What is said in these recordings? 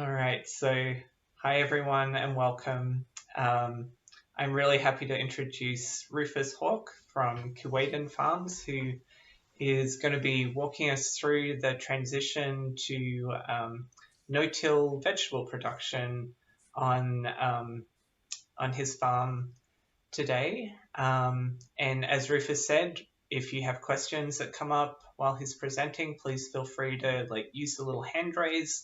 All right, so hi everyone and welcome. I'm really happy to introduce Rufus Haucke from Keewaydin Farms, who is going to be walking us through the transition to no-till vegetable production on on his farm today. And as Rufus said, if you have questions that come up while he's presenting, please feel free to use the little hand raise.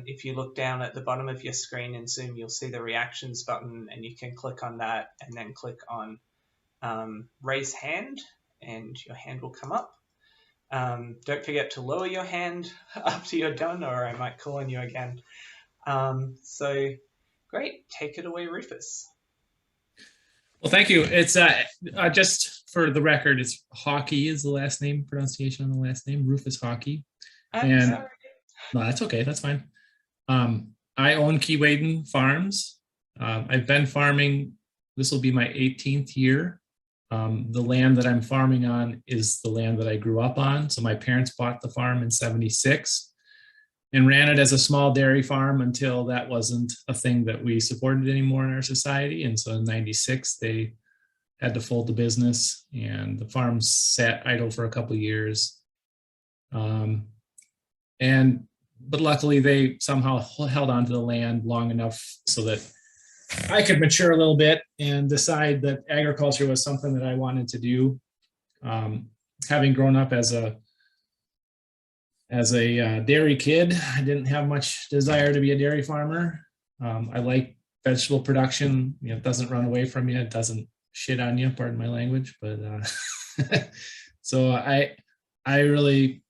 If you look down at the bottom of your screen in Zoom, you'll see the reactions button, and you can click on that and then click on raise hand, and your hand will come up. Don't forget to lower your hand after you're done, or I might call on you again. So great, take it away, Rufus. Well, thank you. It's just for the record, it's Haucke is the last name, pronunciation on the last name, Rufus Haucke. I'm sorry. No, that's okay. That's fine. I own Keewaydin Farms. I've been farming. This will be my 18th year. The land that I'm farming on is the land that I grew up on. So my parents bought the farm in '76 and ran it as a small dairy farm until that wasn't a thing that we supported anymore in our society. And so in '96, they had to fold the business, and the farm sat idle for a couple of years. But luckily they somehow held onto the land long enough so that I could mature a little bit and decide that agriculture was something that I wanted to do. Having grown up as a dairy kid, I didn't have much desire to be a dairy farmer. I like vegetable production. It doesn't run away from you. It doesn't shit on you, pardon my language. But so I really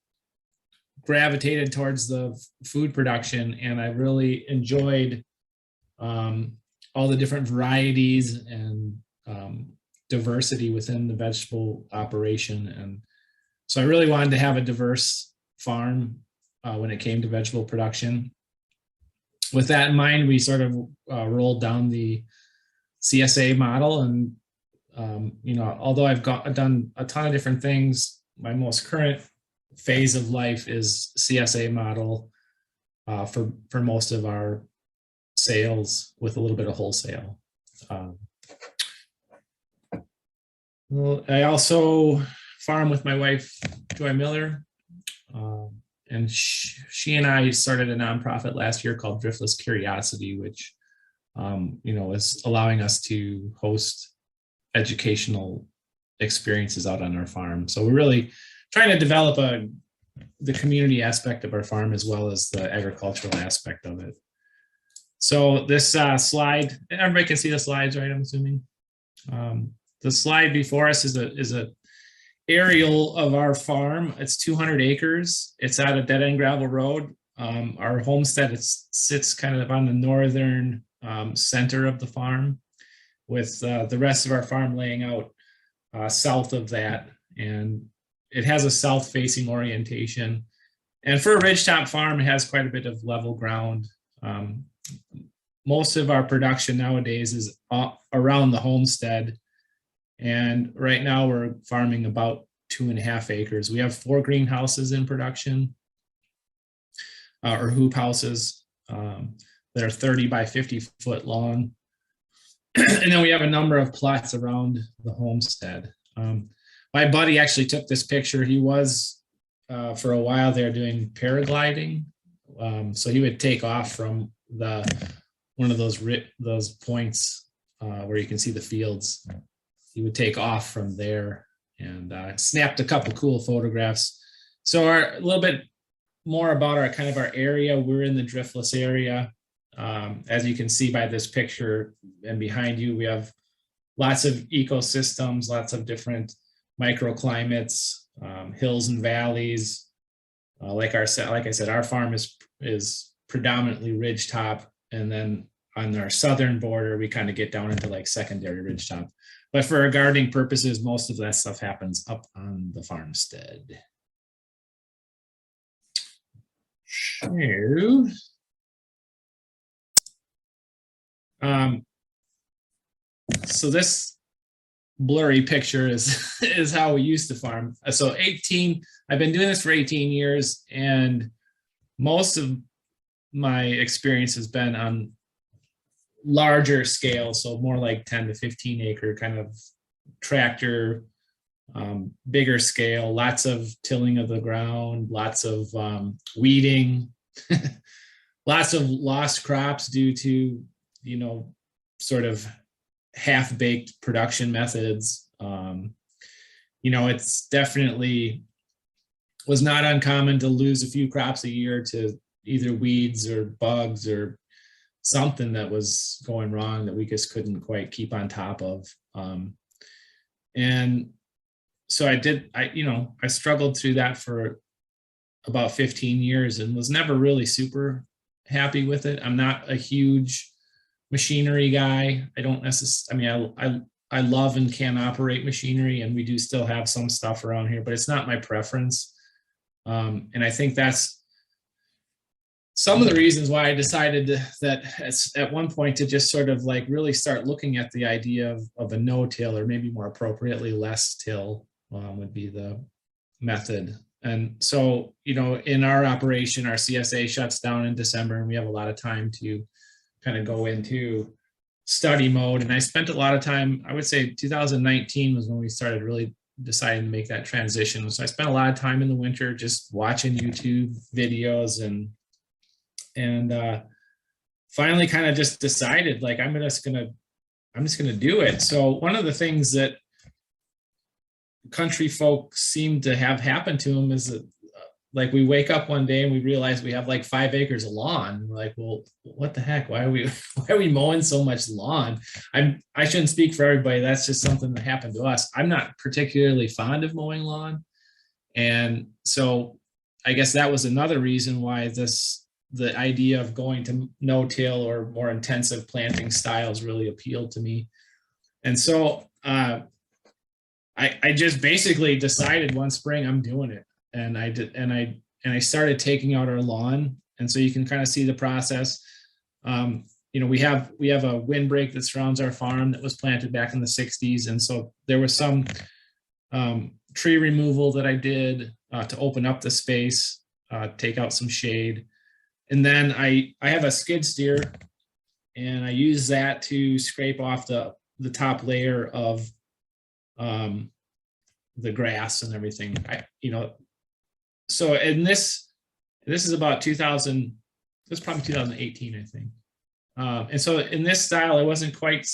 gravitated towards the food production, and I really enjoyed all the different varieties and diversity within the vegetable operation. And so I really wanted to have a diverse farm when it came to vegetable production. With that in mind, we sort of rolled down the CSA model. And, although I've done a ton of different things, my most current phase of life is CSA model for most of our sales, with a little bit of wholesale. I also farm with my wife, Joy Miller, and she and I started a nonprofit last year called Driftless Curiosity, which is allowing us to host educational experiences out on our farm. So we're really trying to develop the community aspect of our farm as well as the agricultural aspect of it. So this slide, everybody can see the slides, right? I'm assuming. The slide before us is a aerial of our farm. It's 200 acres. It's at a dead-end gravel road. Our homestead sits kind of on the northern center of the farm, with the rest of our farm laying out south of that. And it has a south-facing orientation. And for a ridgetop farm, it has quite a bit of level ground. Most of our production nowadays is around the homestead. And right now we're farming about 2.5 acres. We have 4 greenhouses in production, or hoop houses, that are 30 by 50 foot long. And then we have a number of plots around the homestead. My buddy actually took this picture. He was for a while there doing paragliding. So he would take off from one of those points where you can see the fields. He would take off from there and snapped a couple cool photographs. So a little bit more about our area. We're in the driftless area. As you can see by this picture, and behind you, we have lots of ecosystems, lots of different microclimates, hills and valleys. Like I said, our farm is predominantly ridgetop, and then on our southern border, we kind of get down into like secondary ridgetop. But for our gardening purposes, most of that stuff happens up on the farmstead. So this blurry picture is how we used to farm. So I've been doing this for 18 years, and most of my experience has been on larger scale, so more like 10 to 15 acre kind of tractor, bigger scale, lots of tilling of the ground, lots of weeding, lots of lost crops due to, sort of half-baked production methods. It's definitely was not uncommon to lose a few crops a year to either weeds or bugs or something that was going wrong that we just couldn't quite keep on top of. And so I struggled through that for about 15 years and was never really super happy with it. I'm not a huge machinery guy. I don't necessarily, I love and can operate machinery, and we do still have some stuff around here, but it's not my preference. And I think that's some of the reasons why I decided that at one point to just sort of like really start looking at the idea of a no-till, or maybe more appropriately less till, would be the method. And so, in our operation, our CSA shuts down in December, and we have a lot of time to kind of go into study mode. And I spent a lot of time, I would say 2019 was when we started really deciding to make that transition. So I spent a lot of time in the winter just watching YouTube videos and finally kind of just decided, like, I'm just gonna do it. So one of the things that country folk seem to have happen to them is that, like, we wake up one day and we realize we have like 5 acres of lawn. We're like, well, what the heck? Why are we mowing so much lawn? I shouldn't speak for everybody. That's just something that happened to us. I'm not particularly fond of mowing lawn. And so I guess that was another reason why the idea of going to no-till or more intensive planting styles really appealed to me. And so I just basically decided one spring I'm doing it. And I did, and I started taking out our lawn. And so you can kind of see the process. We have a windbreak that surrounds our farm that was planted back in the 60s. And so there was some tree removal that I did to open up the space, take out some shade. And then I have a skid steer, and I use that to scrape off the top layer of the grass and everything. So in this is about 2000, this is probably 2018, I think. And so in this style, I wasn't quite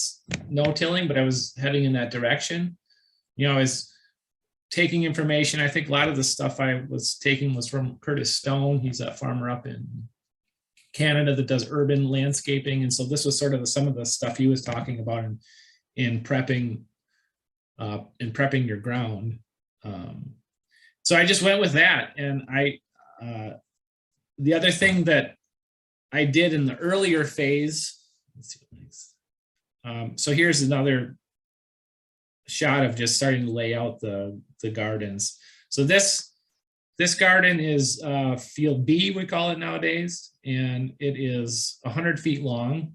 no-tilling, but I was heading in that direction. I was taking information. I think a lot of the stuff I was taking was from Curtis Stone. He's a farmer up in Canada that does urban landscaping. And so this was sort of some of the stuff he was talking about in prepping your ground. So I just went with that. And the other thing that I did in the earlier phase, let's see what next. So here's another shot of just starting to lay out the gardens. So this garden is field B, we call it nowadays, and it is 100 feet long.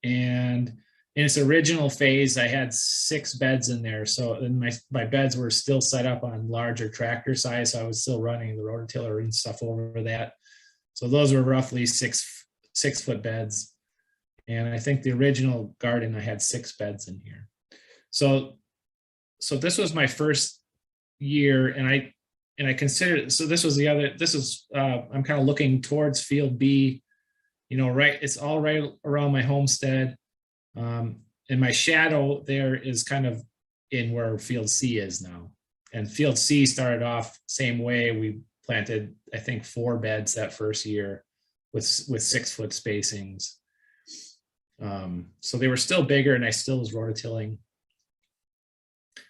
And in its original phase, I had 6 beds in there. So and my beds were still set up on larger tractor size. So I was still running the rototiller and stuff over that. So those were roughly 6-foot beds. And I think the original garden, I had 6 beds in here. So this was my first year, and I considered, so this was I'm kind of looking towards field B, right. It's all right around my homestead. And my shadow there is kind of in where field C is now. And field C started off same way. We planted, I think, 4 beds that first year with 6-foot spacings. So they were still bigger, and I still was rototilling.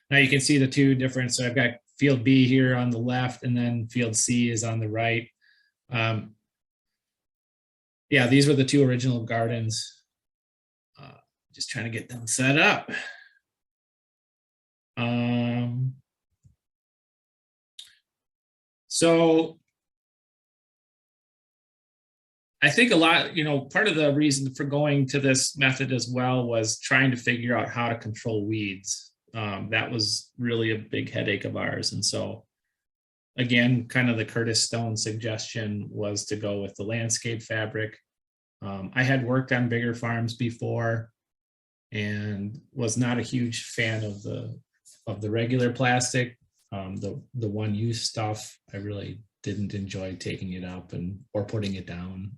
Now you can see the two different. So I've got field B here on the left, and then field C is on the right. Yeah, these were the 2 original gardens. Just trying to get them set up. So I think a lot, part of the reason for going to this method as well was trying to figure out how to control weeds. That was really a big headache of ours. And so again, kind of the Curtis Stone suggestion was to go with the landscape fabric. I had worked on bigger farms before and was not a huge fan of the regular plastic. The one use stuff, I really didn't enjoy taking it up or putting it down.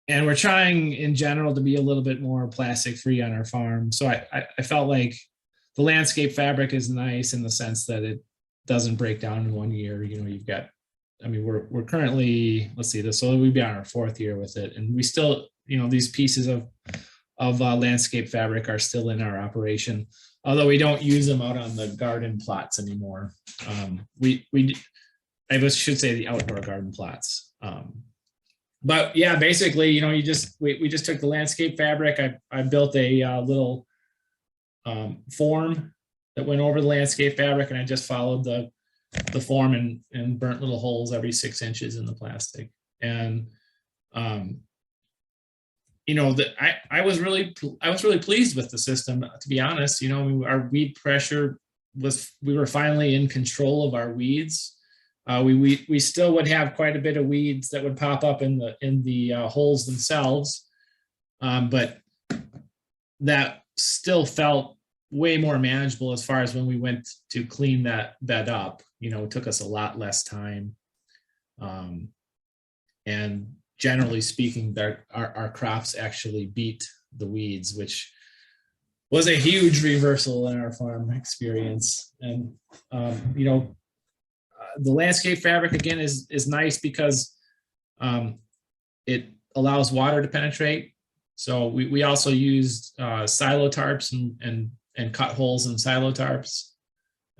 And we're trying in general to be a little bit more plastic free on our farm. So I felt like the landscape fabric is nice in the sense that it doesn't break down in 1 year. You know, you've got, I mean, we're currently, let's see this, so we'd be on our 4th year with it. And we still, you know, these pieces of landscape fabric are still in our operation, although we don't use them out on the garden plots anymore. I should say the outdoor garden plots. But yeah, basically, you know, we just took the landscape fabric. I built a little form that went over the landscape fabric, and I just followed the form and burnt little holes every 6 inches in the plastic. And you know, that I was really pleased with the system, to be honest. You know, our weed pressure we were finally in control of our weeds. We still would have quite a bit of weeds that would pop up in the holes themselves, but that still felt way more manageable as far as when we went to clean that bed up. You know, it took us a lot less time, and generally speaking, our crops actually beat the weeds, which was a huge reversal in our farm experience. And you know, the landscape fabric again is nice because it allows water to penetrate. So we also used silo tarps and cut holes in silo tarps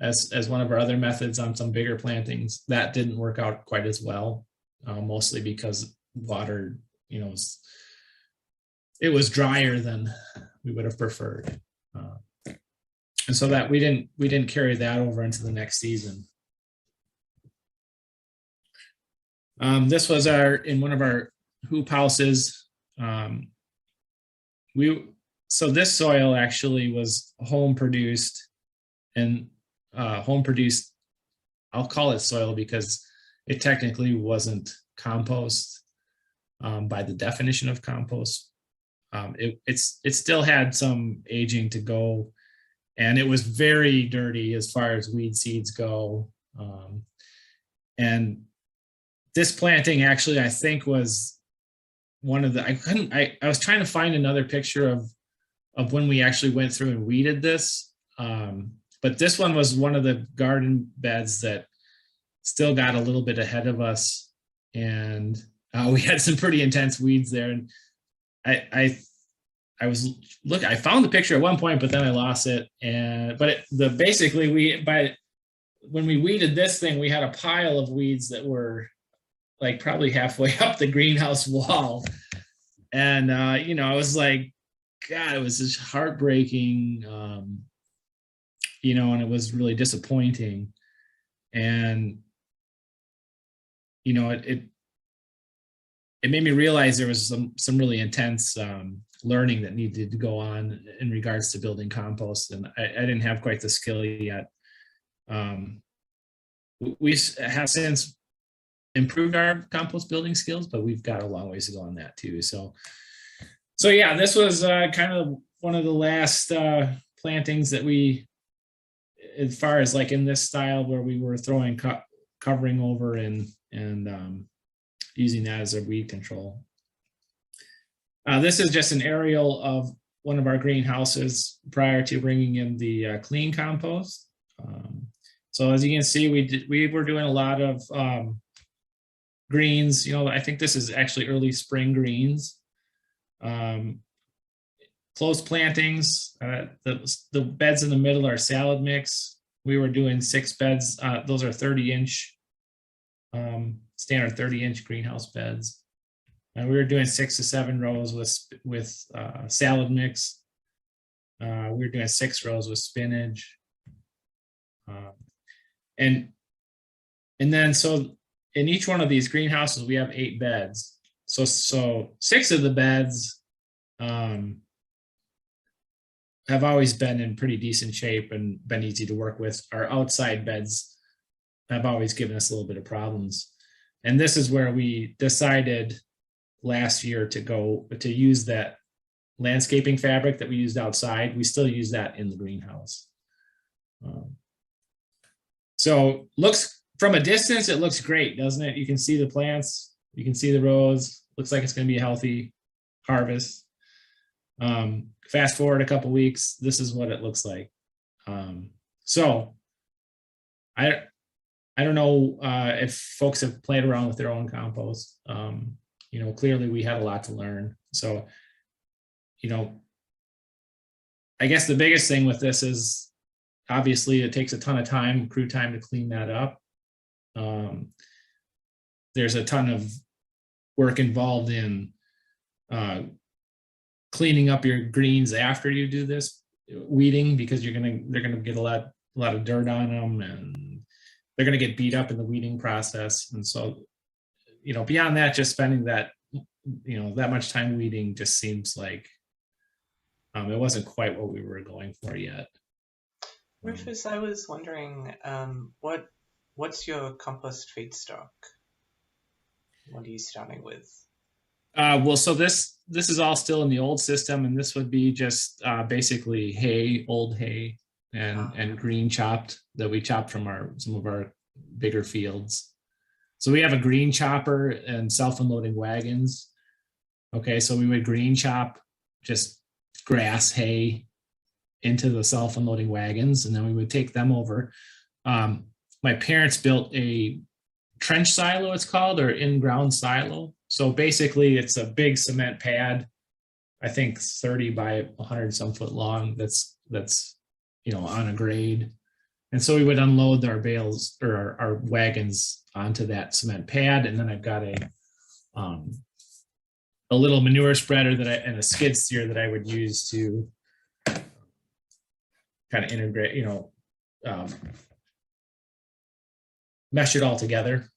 as one of our other methods on some bigger plantings. That didn't work out quite as well, mostly because water, you know, it was drier than we would have preferred, and so that we didn't carry that over into the next season. This was in one of our hoop houses. So this soil actually was home produced, and home produced, I'll call it soil because it technically wasn't compost by the definition of compost. It still had some aging to go, and it was very dirty as far as weed seeds go. And this planting actually, I think, was one of the, I was trying to find another picture of when we actually went through and weeded this. But this one was one of the garden beds that still got a little bit ahead of us. And we had some pretty intense weeds there. And I found the picture at one point, but then I lost it. Basically when we weeded this thing, we had a pile of weeds that were like probably halfway up the greenhouse wall. And, you know, I was like, God, it was just heartbreaking, you know, and it was really disappointing. And, you know, it made me realize there was some really intense learning that needed to go on in regards to building compost. And I didn't have quite the skill yet. We have since improved our compost building skills, but we've got a long ways to go on that too. So yeah, this was kind of one of the last plantings that we, as far as like in this style where we were throwing covering over and using that as a weed control. This is just an aerial of one of our greenhouses prior to bringing in the clean compost. So as you can see, we were doing a lot of greens. You know, I think this is actually early spring greens. Close plantings. The beds in the middle are salad mix. We were doing 6 beds. Those are 30-inch, standard 30-inch greenhouse beds. And we were doing 6 to 7 rows with salad mix. We were doing 6 rows with spinach. And then so in each one of these greenhouses, we have 8 beds. So 6 of the beds have always been in pretty decent shape and been easy to work with. Our outside beds have always given us a little bit of problems. And this is where we decided last year to use that landscaping fabric that we used outside. We still use that in the greenhouse. So looks from a distance, it looks great, doesn't it? You can see the plants, you can see the rows. Looks like it's going to be a healthy harvest. Fast forward a couple weeks, this is what it looks like. So I don't know if folks have played around with their own compost. Clearly we had a lot to learn. So, I guess the biggest thing with this is obviously it takes a ton of time, crew time, to clean that up. There's a ton of work involved in cleaning up your greens after you do this weeding, because they're gonna get a lot of dirt on them, and they're gonna get beat up in the weeding process. And so, beyond that, just spending that much time weeding just seems like it wasn't quite what we were going for yet. Rufus, I was wondering, what's your compost feedstock? What are you starting with? Well, so this is all still in the old system, and this would be just basically hay, old hay, and green chopped that we chopped from some of our bigger fields. So we have a green chopper and self-unloading wagons. Okay, so we would green chop just grass, hay into the self-unloading wagons, and then we would take them over. My parents built a trench silo, it's called, or in-ground silo. So basically it's a big cement pad, I think 30 by 100 some foot long, that's on a grade. And so we would unload our bales or our wagons onto that cement pad. And then I've got a little manure spreader and a skid steer that I would use to kind of integrate, mesh it all together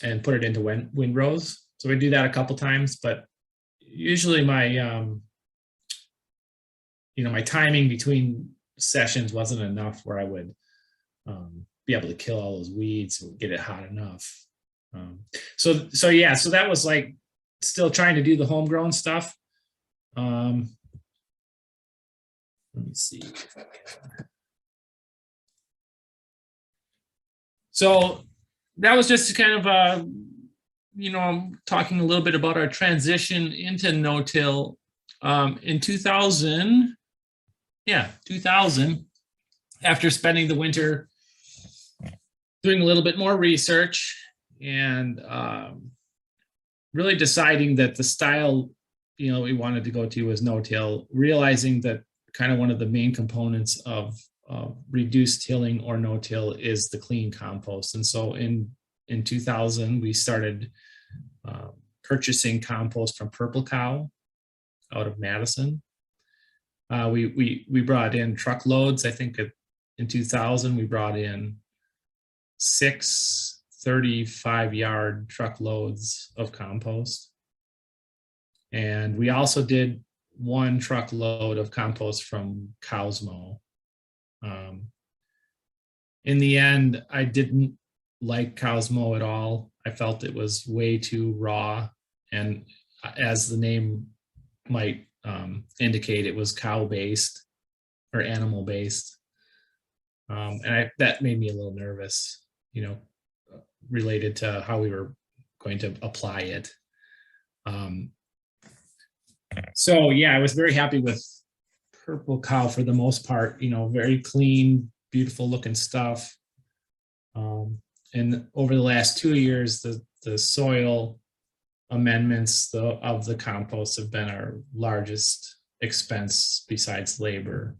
and put it into windrows. So we do that a couple times, but usually my, my timing between sessions wasn't enough where I would be able to kill all those weeds and get it hot enough. So that was like still trying to do the homegrown stuff. Let me see. So that was just kind of talking a little bit about our transition into no-till. In 2000, after spending the winter doing a little bit more research and really deciding that the style we wanted to go to was no-till, realizing that kind of one of the main components of reduced tilling or no-till is the clean compost. And so in 2000, we started purchasing compost from Purple Cow out of Madison. We brought in truckloads. I think in 2000, we brought in 6 35-yard truckloads of compost. And we also did 1 truckload of compost from Cowsmo. In the end, I didn't like Cowsmo at all. I felt it was way too raw, and as the name might indicate, it was cow-based or animal-based, and that made me a little nervous, related to how we were going to apply it. So yeah, I was very happy with Purple Cow for the most part. Very clean, beautiful looking stuff. And over the last 2 years, the soil amendments of the compost have been our largest expense besides labor.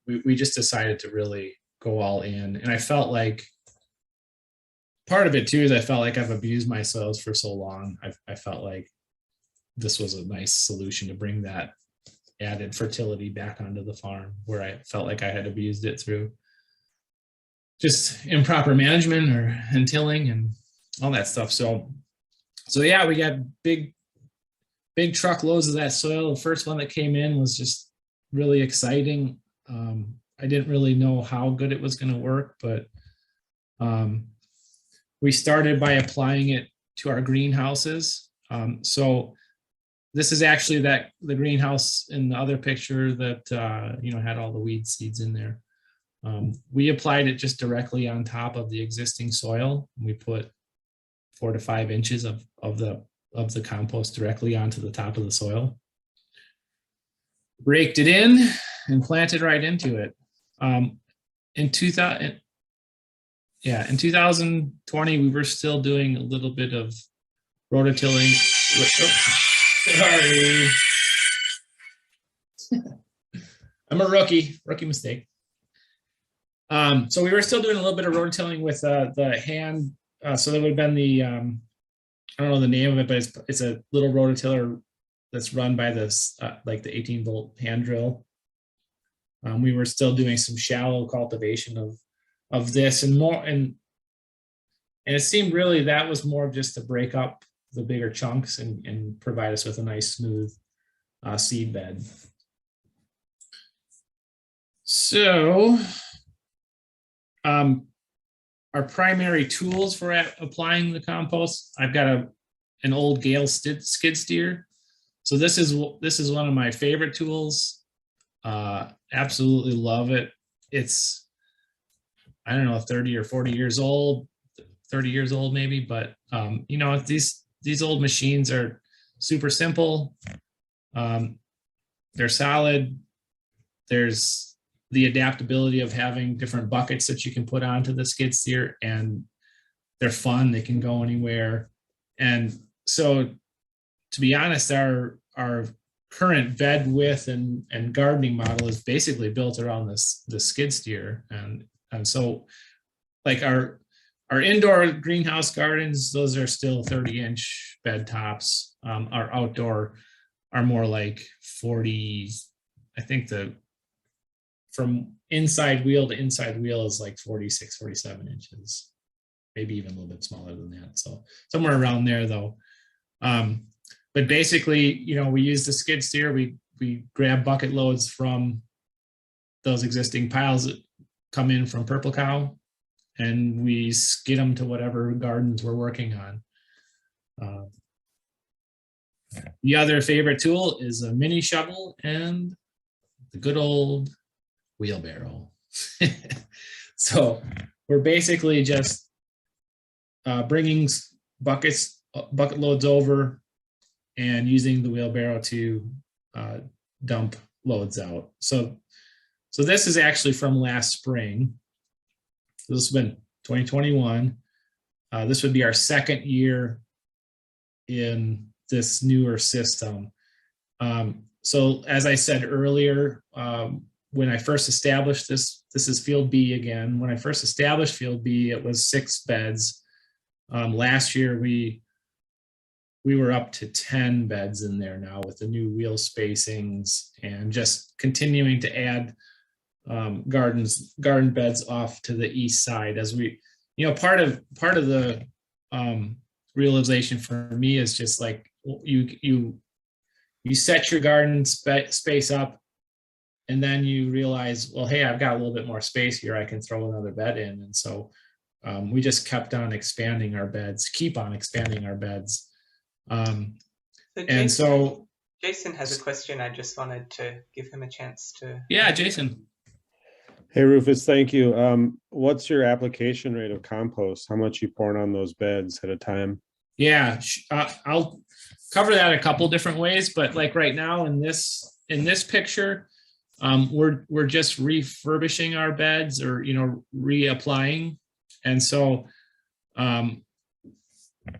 We just decided to really go all in. And I felt like part of it too is I felt like I've abused my soils for so long. I felt like this was a nice solution to bring that added fertility back onto the farm, where I felt like I had abused it through just improper management and tilling and all that stuff. So yeah, we got big truckloads of that soil. The first one that came in was just really exciting. I didn't really know how good it was going to work, but We started by applying it to our greenhouses. So this is actually the greenhouse in the other picture that had all the weed seeds in there. We applied it just directly on top of the existing soil. We put 4 to 5 inches of the compost directly onto the top of the soil. Raked it in and planted right into it. In 2020, we were still doing a little bit of rototilling. Sorry. I'm a rookie mistake. So we were still doing a little bit of rototilling with the hand. So that would have been the, I don't know the name of it, but it's a little rototiller that's run by this, like the 18-volt hand drill. We were still doing some shallow cultivation of this and more, and it seemed really that was more of just to break up the bigger chunks and provide us with a nice smooth seed bed. So our primary tools for applying the compost, I've got an old Gale skid steer. So this is one of my favorite tools. Absolutely love it. It's, I don't know, 30 or 40 years old, 30 years old maybe, but these old machines are super simple. They're solid. There's the adaptability of having different buckets that you can put onto the skid steer, and they're fun. They can go anywhere. And so, to be honest, our current bed width and gardening model is basically built around the skid steer. And so, like our indoor greenhouse gardens, those are still 30-inch bed tops. Our outdoor are more like 40. I think from inside wheel to inside wheel is like 46, 47 inches, maybe even a little bit smaller than that. So somewhere around there though. But basically, we use the skid steer. We grab bucket loads from those existing piles that come in from Purple Cow, and we skid them to whatever gardens we're working on. The other favorite tool is a mini shovel and the good old wheelbarrow. So we're basically just bringing bucket loads over and using the wheelbarrow to dump loads out. So this is actually from last spring. This has been 2021. This would be our second year in this newer system. So as I said earlier, when I first established this is field B again. When I first established field B, it was 6 beds. Last year, we were up to 10 beds in there now with the new wheel spacings and just continuing to add garden beds off to the east side as we, part of the realization for me is just like you set your garden space up, and then you realize, well, hey, I've got a little bit more space here. I can throw another bed in. And so we just kept on expanding our beds, keep on expanding our beds. Jason has a question. I just wanted to give him a chance to. Yeah, Jason. Hey, Rufus, thank you. What's your application rate of compost? How much you pouring on those beds at a time? Yeah, I'll cover that a couple different ways, but like right now in this picture, we're just refurbishing our beds or reapplying, and so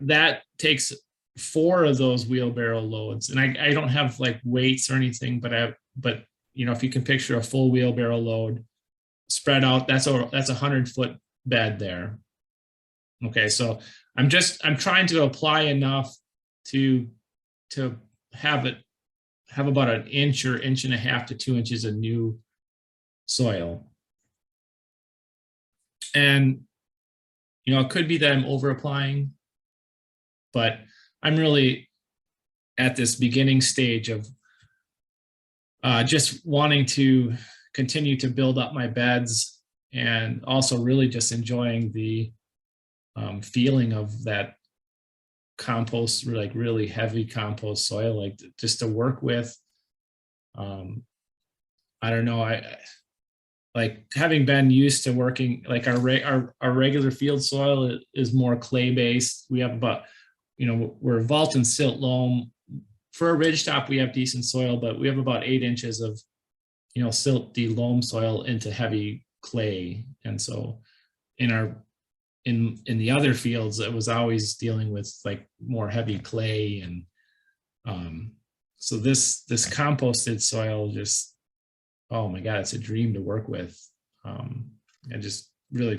that takes 4 of those wheelbarrow loads. And I don't have like weights or anything, but if you can picture a full wheelbarrow load spread out, that's a 100-foot bed there. Okay, so I'm trying to apply enough to have about an inch or inch and a half to 2 inches of new soil. And it could be that I'm over applying, but I'm really at this beginning stage of just wanting to continue to build up my beds and also really just enjoying the feeling of that compost, like really heavy compost soil, like just to work with. I don't know, I like having been used to working, like our regular field soil is more clay based. We have about, we're vault and silt loam. For a ridge top, we have decent soil, but we have about 8 inches of, silty loam soil into heavy clay. And so in the other fields, it was always dealing with like more heavy clay. And so this composted soil just, oh my God, it's a dream to work with. And just really,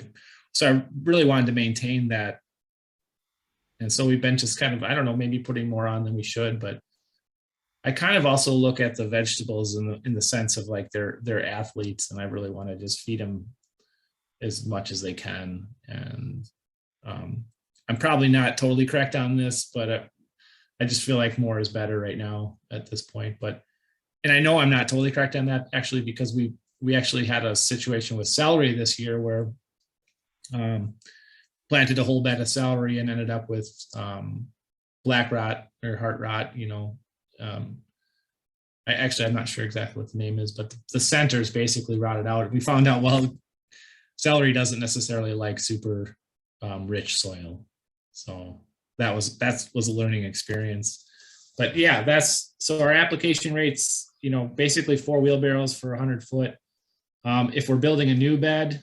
so I really wanted to maintain that. And so we've been just kind of, I don't know, maybe putting more on than we should, but I kind of also look at the vegetables in the sense of like they're athletes, and I really want to just feed them as much as they can. And I'm probably not totally correct on this, but I just feel like more is better right now at this point. And I know I'm not totally correct on that, actually, because we actually had a situation with celery this year where planted a whole bed of celery and ended up with black rot or heart rot. I'm not sure exactly what the name is, but the centers basically rotted out. We found out, well, celery doesn't necessarily like super rich soil. So that was a learning experience. But yeah, so our application rates, basically 4 wheelbarrows for 100 foot. If we're building a new bed,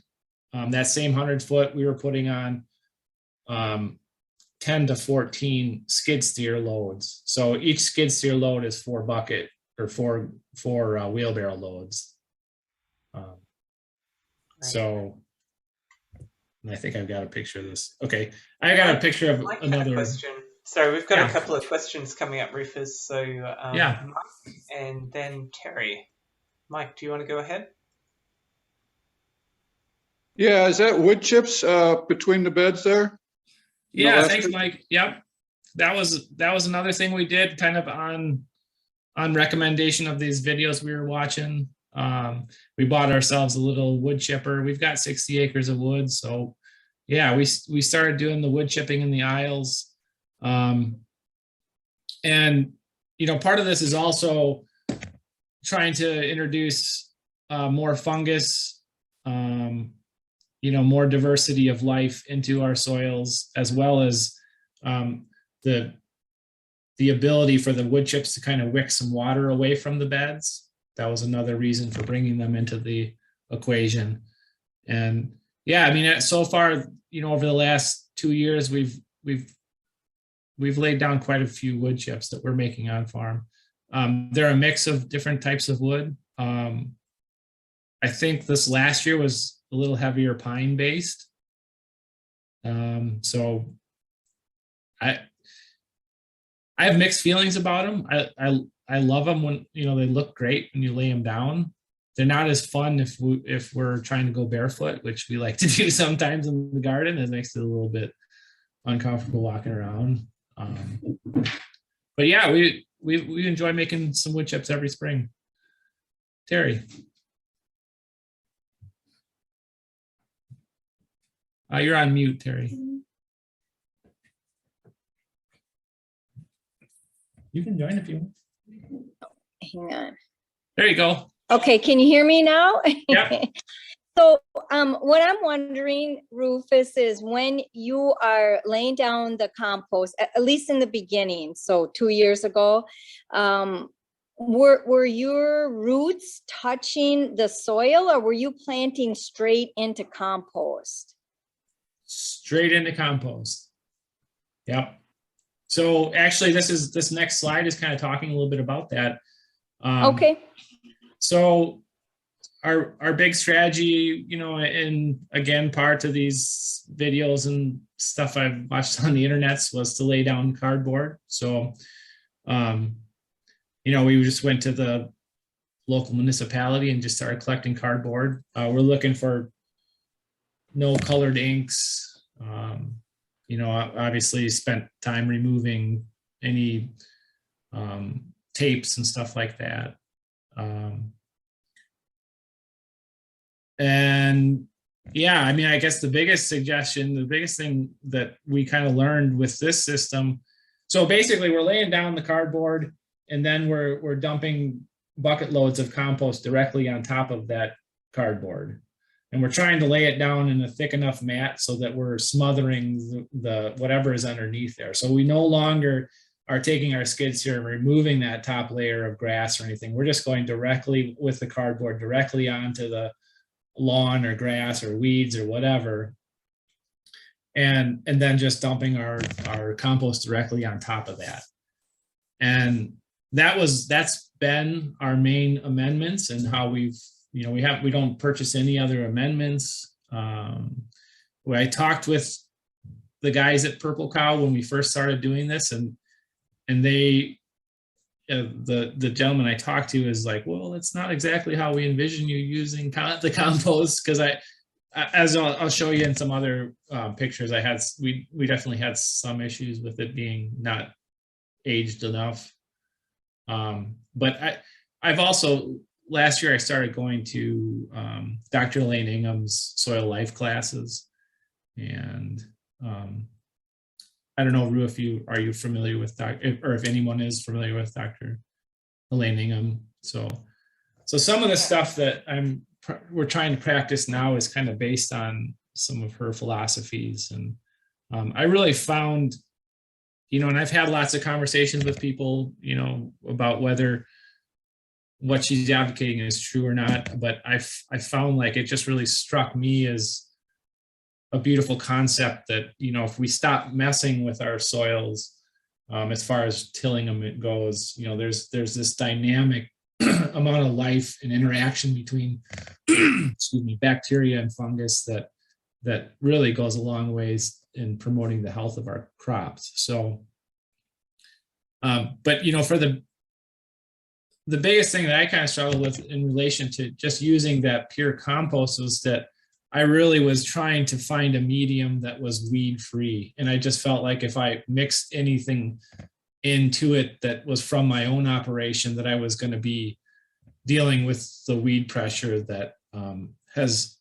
that same 100 foot, we were putting on 10 to 14 skid steer loads. So each skid steer load is 4 bucket or four wheelbarrow loads. So and I think I've got a picture of this. Okay, I got a picture of another question. So we've got a couple of questions coming up, Rufus. So yeah, Mike and then Terry. Mike, do you want to go ahead? Yeah, is that wood chips between the beds there? Yeah, thanks, Mike. Yep, that was another thing we did, kind of on recommendation of these videos we were watching. We bought ourselves a little wood chipper. We've got 60 acres of wood, so yeah, we started doing the wood chipping in the aisles. And part of this is also trying to introduce more fungus, more diversity of life into our soils, as well as the ability for the wood chips to kind of wick some water away from the beds. That was another reason for bringing them into the equation. And yeah, I mean, so far, over the last 2 years, we've laid down quite a few wood chips that we're making on farm. They're a mix of different types of wood. I think this last year was a little heavier pine based. So I have mixed feelings about them. I love them when they look great when you lay them down. They're not as fun if we're trying to go barefoot, which we like to do sometimes in the garden. It makes it a little bit uncomfortable walking around. But yeah, we enjoy making some wood chips every spring. Terry. You're on mute, Terry. You can join if you want. Hang on. There you go. Okay, can you hear me now? Yep. So what I'm wondering, Rufus, is when you are laying down the compost, at least in the beginning, so 2 years ago, were your roots touching the soil, or were you planting straight into compost? Straight into compost. Yep. So actually, this next slide is kind of talking a little bit about that. Okay. So our big strategy, and again, part of these videos and stuff I've watched on the internets was to lay down cardboard. So, we just went to the local municipality and just started collecting cardboard. We're looking for no colored inks. Obviously spent time removing any tapes and stuff like that. And Yeah, I mean, I guess the biggest suggestion, the biggest thing that we kind of learned with this system, so basically we're laying down the cardboard and then we're dumping bucket loads of compost directly on top of that cardboard. And we're trying to lay it down in a thick enough mat so that we're smothering the whatever is underneath there. So we no longer are taking our skid steer and removing that top layer of grass or anything. We're just going directly with the cardboard directly onto the lawn or grass or weeds or whatever, and then just dumping our compost directly on top of that. And that's been our main amendments, and how we don't purchase any other amendments. I talked with the guys at Purple Cow when we first started doing this, and they the gentleman I talked to is like, well, it's not exactly how we envision you using the compost, because as I'll show you in some other pictures, we definitely had some issues with it being not aged enough. But I've also, last year I started going to Dr. Elaine Ingham's soil life classes, and I don't know, Ru, are you familiar with or if anyone is familiar with Dr. Elaine Ingham? So some of the stuff that we're trying to practice now is kind of based on some of her philosophies, and I really found, and I've had lots of conversations with people, about whether what she's advocating is true or not, but I found like it just really struck me as a beautiful concept that, if we stop messing with our soils, as far as tilling them it goes, there's this dynamic amount of life and interaction between excuse me, bacteria and fungus that really goes a long ways in promoting the health of our crops. So but for the biggest thing that I kind of struggled with in relation to just using that pure compost was that I really was trying to find a medium that was weed free. And I just felt like if I mixed anything into it that was from my own operation, that I was going to be dealing with the weed pressure that has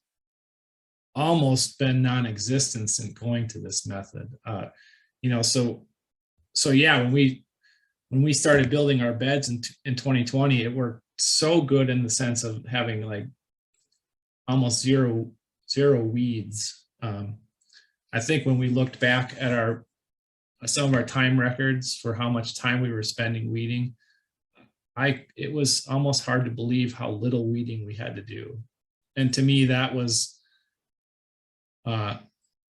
almost been non-existent in going to this method. So yeah, when we started building our beds in 2020, it worked so good in the sense of having like almost zero weeds. I think when we looked back at some of our time records for how much time we were spending weeding, it was almost hard to believe how little weeding we had to do. And to me, that was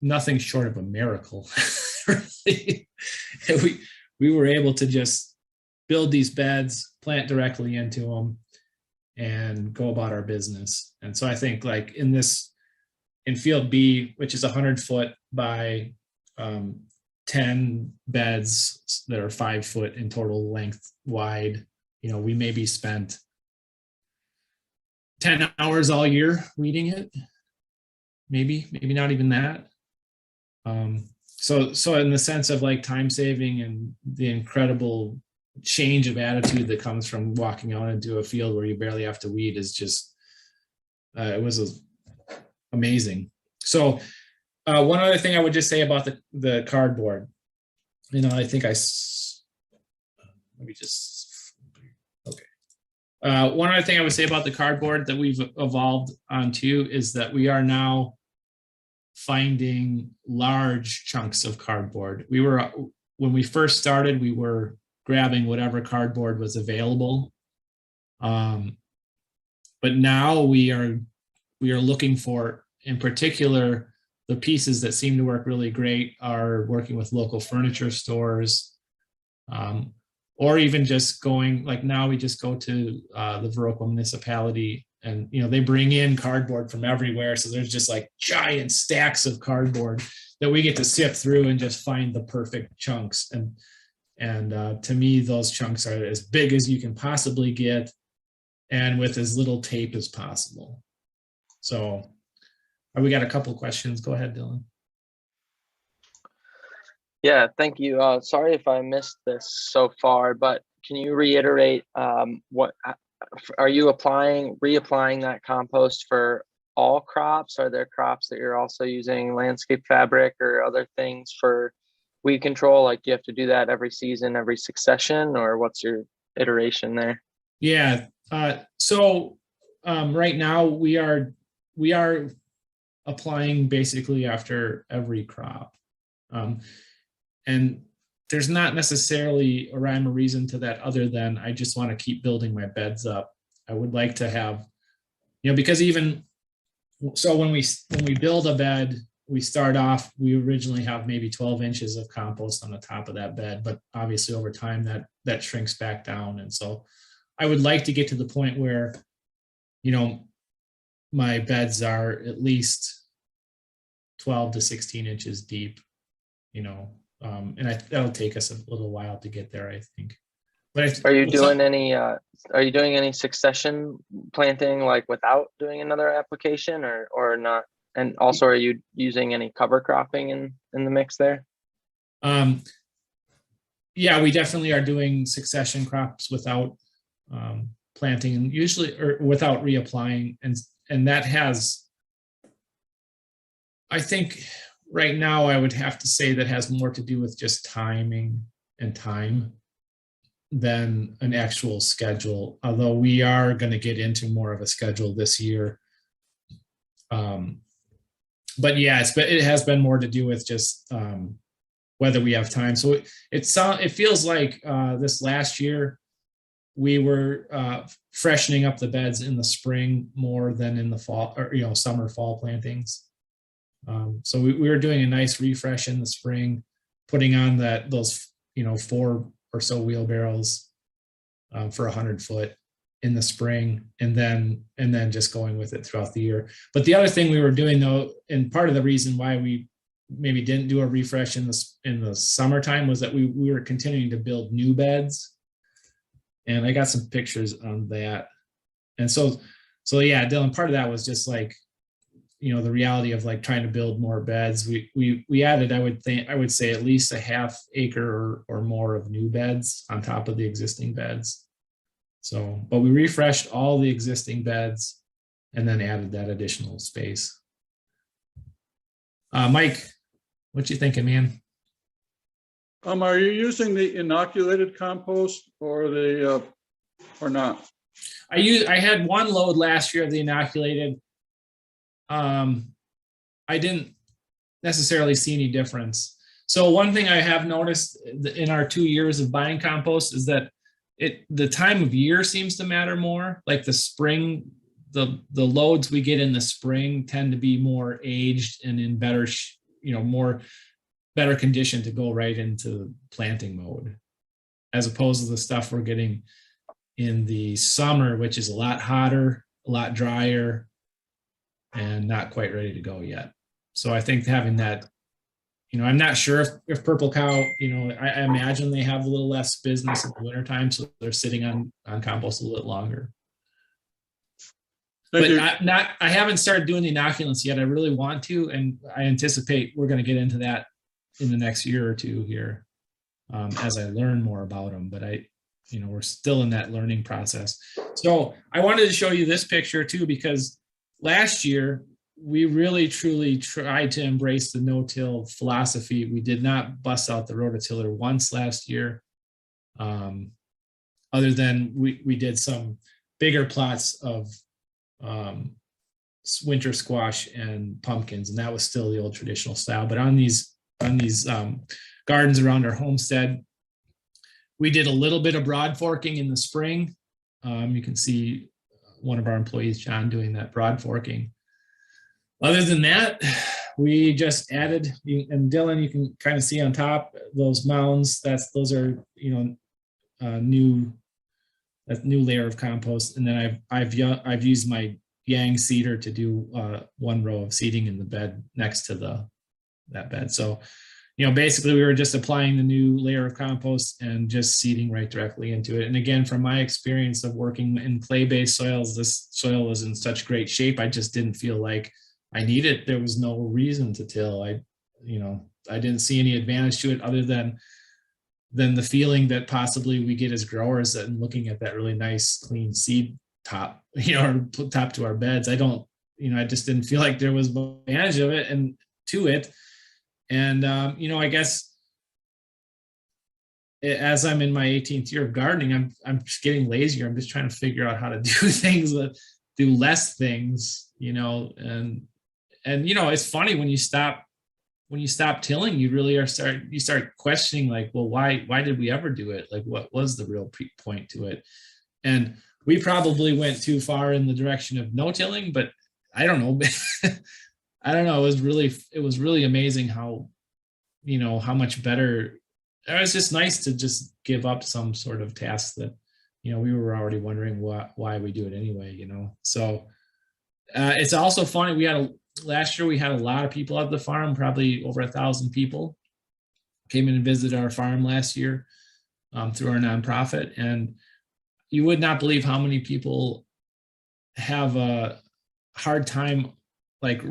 nothing short of a miracle. We were able to just build these beds, plant directly into them, and go about our business. And so I think like in field B, which is 100 foot by 10 beds that are 5 foot in total length wide, we maybe spent 10 hours all year weeding it. Maybe not even that. So in the sense of like time saving and the incredible change of attitude that comes from walking out into a field where you barely have to weed is just, it was amazing. So one other thing I would just say about the cardboard, I think one other thing I would say about the cardboard that we've evolved onto is that we are now finding large chunks of cardboard. When we first started, we were grabbing whatever cardboard was available. But now we are looking for, in particular, the pieces that seem to work really great are working with local furniture stores, or even just going, like now we just go to the Viroqua municipality, and they bring in cardboard from everywhere. So there's just like giant stacks of cardboard that we get to sift through and just find the perfect chunks. And to me, those chunks are as big as you can possibly get and with as little tape as possible. So we got a couple questions. Go ahead, Dylan. Yeah, thank you. Sorry if I missed this so far, but can you reiterate what are you reapplying that compost for all crops? Are there crops that you're also using landscape fabric or other things for weed control? Like, do you have to do that every season, every succession, or what's your iteration there? Yeah. So right now we are applying basically after every crop. And there's not necessarily a rhyme or reason to that other than I just want to keep building my beds up. I would like to have, because even so when we build a bed, we start off, we originally have maybe 12 inches of compost on the top of that bed, but obviously over time that shrinks back down. And so I would like to get to the point where, my beds are at least 12 to 16 inches deep, and that'll take us a little while to get there, I think. But are you doing any succession planting, like without doing another application, or not? And also, are you using any cover cropping in the mix there? Yeah, we definitely are doing succession crops without planting, usually, or without reapplying, and that has, I think right now I would have to say that has more to do with just timing and time than an actual schedule, although we are going to get into more of a schedule this year. But yeah, it has been more to do with just whether we have time. So it feels like this last year we were freshening up the beds in the spring more than in the fall, or summer fall plantings. So we were doing a nice refresh in the spring, putting on those 4 or so wheelbarrows for 100 foot in the spring, and then just going with it throughout the year. But the other thing we were doing, though, and part of the reason why we maybe didn't do a refresh in the summertime, was that we were continuing to build new beds. And I got some pictures on that. And so yeah, Dylan, part of that was just like, the reality of like trying to build more beds. We added, I would say at least a half acre or more of new beds on top of the existing beds. So, but we refreshed all the existing beds and then added that additional space. Mike, what you thinking, man? Are you using the inoculated compost or not? I had one load last year of the inoculated. I didn't necessarily see any difference. So one thing I have noticed in our 2 years of buying compost is that the time of year seems to matter more. Like the spring, the loads we get in the spring tend to be more aged and in better, better condition to go right into planting mode, as opposed to the stuff we're getting in the summer, which is a lot hotter, a lot drier, and not quite ready to go yet. So I think having that, I'm not sure if Purple Cow, I imagine they have a little less business in the wintertime, so they're sitting on compost a little longer. Thank you. I haven't started doing the inoculants yet. I really want to, and I anticipate we're going to get into that in the next year or two here as I learn more about them. But we're still in that learning process. So I wanted to show you this picture too, because last year we really truly tried to embrace the no-till philosophy. We did not bust out the rototiller once last year, other than we did some bigger plots of winter squash and pumpkins, and that was still the old traditional style. But on these gardens around our homestead, we did a little bit of broad forking in the spring. You can see one of our employees, John, doing that broad forking. Other than that, we just added, and Dylan, you can kind of see on top those mounds. Those are new layer of compost. And then I've used my Yang seeder to do one row of seeding in the bed next to that bed. So basically we were just applying the new layer of compost and just seeding right directly into it. And again, from my experience of working in clay-based soils, this soil was in such great shape. I just didn't feel like I needed, there was no reason to till. I didn't see any advantage to it other than the feeling that possibly we get as growers, and looking at that really nice clean seed top, or top to our beds. I don't I just didn't feel like there was advantage of it and to it. And, I guess as I'm in my 18th year of gardening, I'm just getting lazier. I'm just trying to figure out how to do things that do less things, and it's funny when you stop tilling, you really you start questioning, like, well, why did we ever do it? Like, what was the real point to it? And we probably went too far in the direction of no tilling, but I don't know. I don't know. It was really amazing how much better. It was just nice to just give up some sort of task that, we were already wondering why we do it anyway, So it's also funny. Last year we had a lot of people at the farm, probably over 1,000 people came in and visited our farm last year through our nonprofit. And you would not believe how many people have a hard time, like,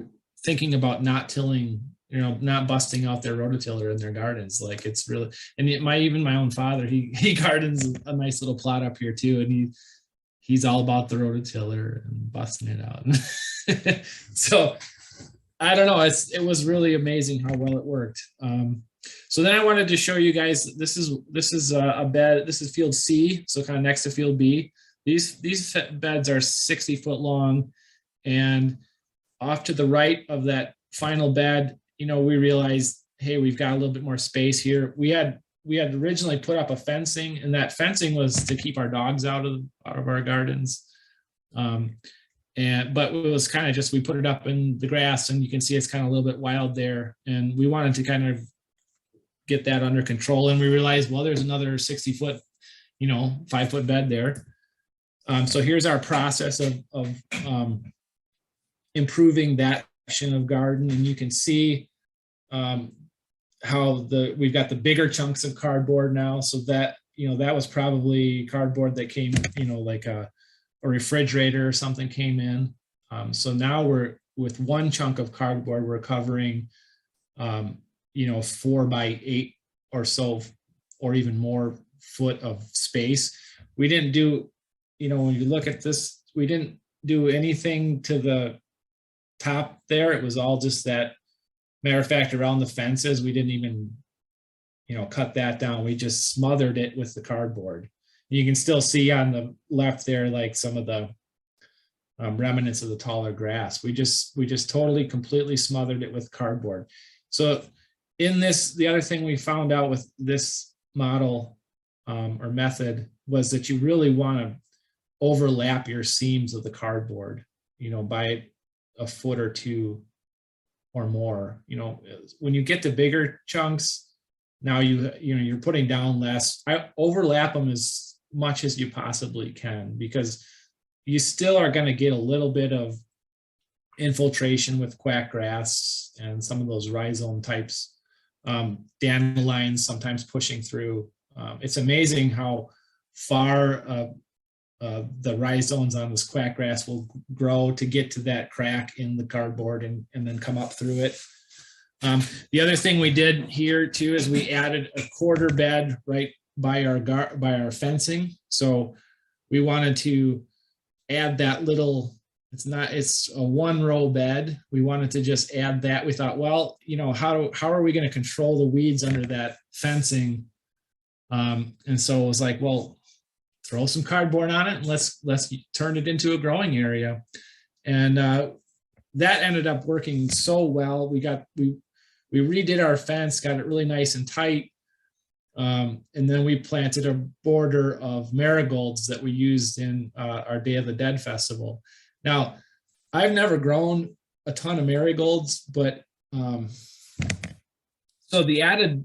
thinking about not tilling, not busting out their rototiller in their gardens. Like, it's really, and even my own father, he gardens a nice little plot up here too. And he's all about the rototiller and busting it out. So I don't know. It was really amazing how well it worked. So then I wanted to show you guys, this is a bed. This is field C. So kind of next to field B. These beds are 60 foot long, and off to the right of that final bed, we realized, hey, we've got a little bit more space here. We had originally put up a fencing, and that fencing was to keep our dogs out of our gardens. But it was kind of just, we put it up in the grass, and you can see it's kind of a little bit wild there. And we wanted to kind of get that under control. And we realized, well, there's another 60 foot, 5 foot bed there. So here's our process of improving that section of garden. And you can see how we've got the bigger chunks of cardboard now. So that, that was probably cardboard that came, like a refrigerator or something came in. So now we're with one chunk of cardboard, we're covering, 4 by 8 or so, or even more foot of space. We didn't do, when you look at this, we didn't do anything to the top there. It was all just that. Matter of fact, around the fences, we didn't even, cut that down. We just smothered it with the cardboard. You can still see on the left there, like some of the remnants of the taller grass. We just totally, completely smothered it with cardboard. So in this, the other thing we found out with this model or method was that you really want to overlap your seams of the cardboard, by a foot or two or more. When you get to bigger chunks, now you're putting down less. I overlap them as much as you possibly can, because you still are going to get a little bit of infiltration with quack grass and some of those rhizome types, dandelions sometimes pushing through. It's amazing how far the rhizomes on this quack grass will grow to get to that crack in the cardboard and then come up through it. The other thing we did here too is we added a quarter bed right by our fencing. So we wanted to add that little, it's a 1 row bed. We wanted to just add that. We thought, well, how are we going to control the weeds under that fencing? And so it was like, well, throw some cardboard on it and let's turn it into a growing area. And that ended up working so well. We redid our fence, got it really nice and tight. And then we planted a border of marigolds that we used in our Day of the Dead festival. Now, I've never grown a ton of marigolds, but so the added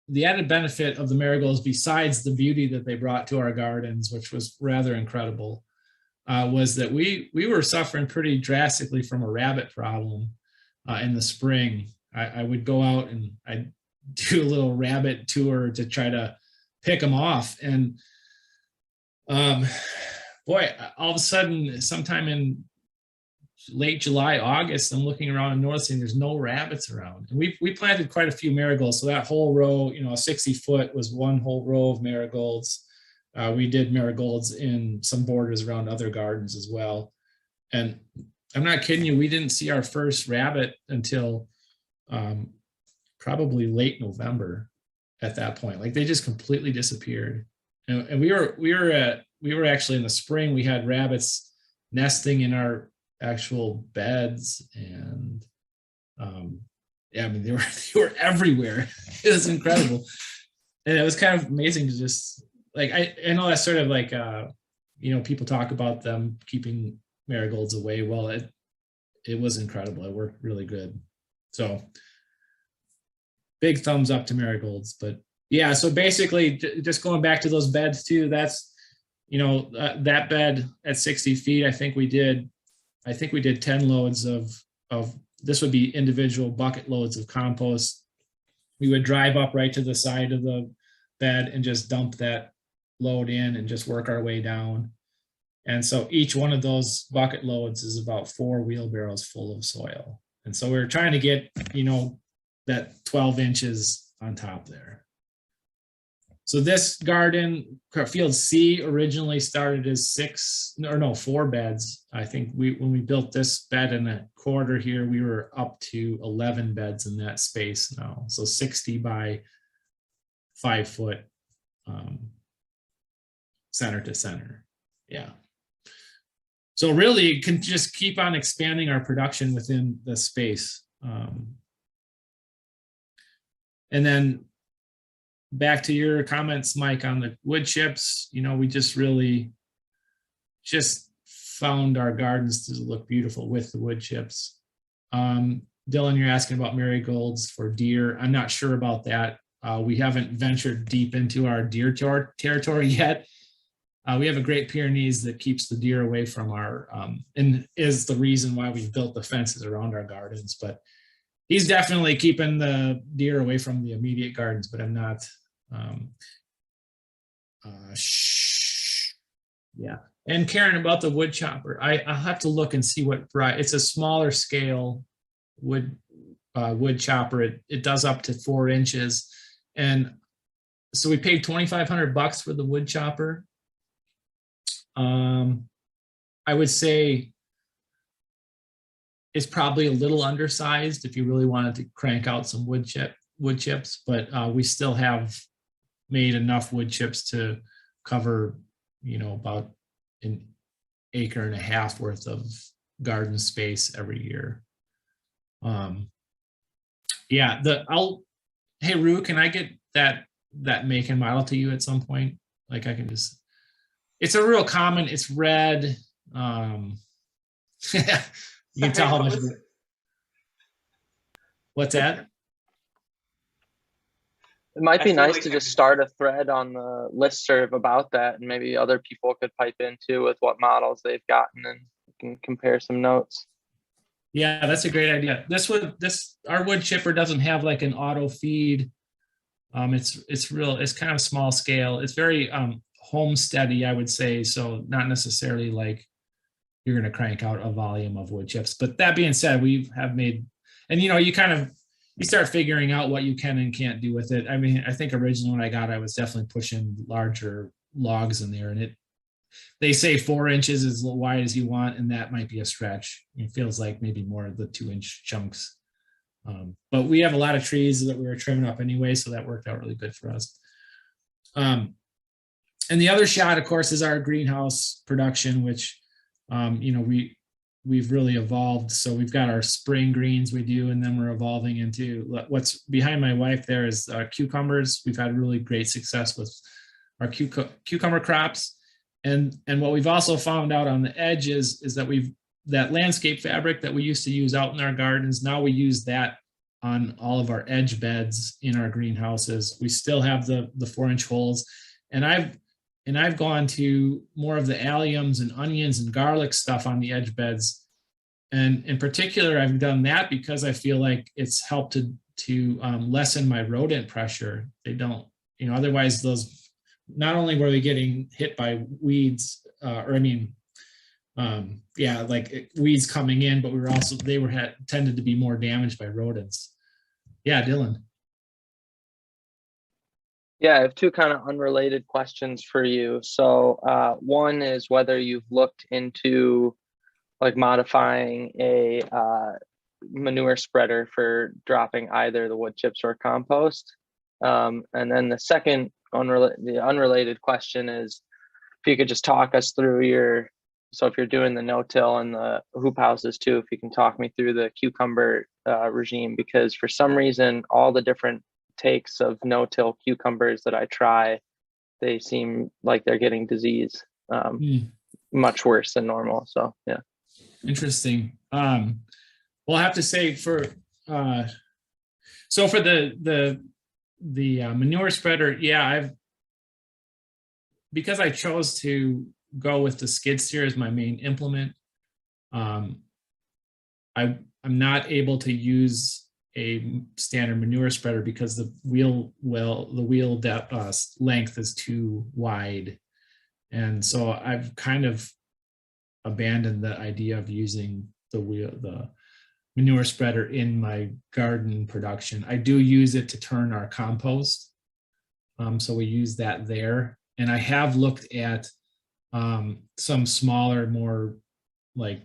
benefit of the marigolds, besides the beauty that they brought to our gardens, which was rather incredible, was that we were suffering pretty drastically from a rabbit problem in the spring. I would go out and I'd do a little rabbit tour to try to pick them off. And boy, all of a sudden, sometime in late July, August, I'm looking around and noticing there's no rabbits around. And we planted quite a few marigolds. So that whole row, 60 foot was one whole row of marigolds. We did marigolds in some borders around other gardens as well. And I'm not kidding you. We didn't see our first rabbit until probably late November at that point. Like they just completely disappeared. And we were actually in the spring, we had rabbits nesting in our actual beds. And yeah, I mean, they were everywhere. It was incredible. And it was kind of amazing to just like, I know that's sort of like, people talk about them keeping marigolds away. Well, it was incredible. It worked really good. So big thumbs up to marigolds. But yeah, so basically just going back to those beds too, that's, that bed at 60 feet, I think we did 10 loads of this would be individual bucket loads of compost. We would drive up right to the side of the bed and just dump that load in and just work our way down. And so each one of those bucket loads is about 4 wheelbarrows full of soil. And so we were trying to get, that 12 inches on top there. So this garden, field C, originally started as 4 beds. I think when we built this bed in a quarter here, we were up to 11 beds in that space now. So 60 by 5 foot, center to center. Yeah. So really, it can just keep on expanding our production within the space. And then back to your comments, Mike, on the wood chips, we just really just found our gardens to look beautiful with the wood chips. Dylan, you're asking about marigolds for deer. I'm not sure about that. We haven't ventured deep into our deer territory yet. We have a Great Pyrenees that keeps the deer away from our, and is the reason why we've built the fences around our gardens. But he's definitely keeping the deer away from the immediate gardens, but I'm not. Yeah. And Karen, about the wood chopper, I'll have to look and see what variety. It's a smaller scale wood chopper. It does up to 4 inches. And so we paid $2,500 for the wood chopper. I would say it's probably a little undersized if you really wanted to crank out some wood chips, but we still have made enough wood chips to cover, about an acre and a half worth of garden space every year. Yeah, hey Rue, can I get that make and model to you at some point? Like I can just, it's a real common, it's red. You can tell how much. What's that? It might be I feel nice like to just start a thread on the listserv about that, and maybe other people could pipe in too with what models they've gotten, and we can compare some notes. Yeah, that's a great idea. Our wood chipper doesn't have like an auto feed. It's kind of small scale. It's very homesteady, I would say. So not necessarily like you're going to crank out a volume of wood chips. But that being said, we have made, and you start figuring out what you can and can't do with it. I mean, I think originally when I was definitely pushing larger logs in there, and they say 4 inches is as wide as you want, and that might be a stretch. It feels like maybe more of the 2-inch chunks. But we have a lot of trees that we were trimming up anyway, so that worked out really good for us. And the other shot, of course, is our greenhouse production, which we've really evolved. So we've got our spring greens we do, and then we're evolving into what's behind my wife there is cucumbers. We've had really great success with our cucumber crops. And what we've also found out on the edges is that that landscape fabric that we used to use out in our gardens, now we use that on all of our edge beds in our greenhouses. We still have the 4-inch holes. And I've gone to more of the alliums and onions and garlic stuff on the edge beds. And in particular, I've done that because I feel like it's helped to lessen my rodent pressure. They don't, otherwise those, not only were they getting hit by weeds, weeds coming in, but tended to be more damaged by rodents. Yeah, Dylan. Yeah, I have 2 kind of unrelated questions for you. So one is whether you've looked into like modifying a manure spreader for dropping either the wood chips or compost. And then the second unrelated question is if you could just talk us through so if you're doing the no-till and the hoop houses too, if you can talk me through the cucumber regime, because for some reason, all the different takes of no-till cucumbers that I try, they seem like they're getting disease much worse than normal. So yeah. Interesting. Well, I have to say for the manure spreader, yeah, because I chose to go with the skid steer as my main implement. I'm not able to use a standard manure spreader because the wheel depth, length is too wide, and so I've kind of abandoned the idea of using the manure spreader in my garden production. I do use it to turn our compost, so we use that there. And I have looked at some smaller, more like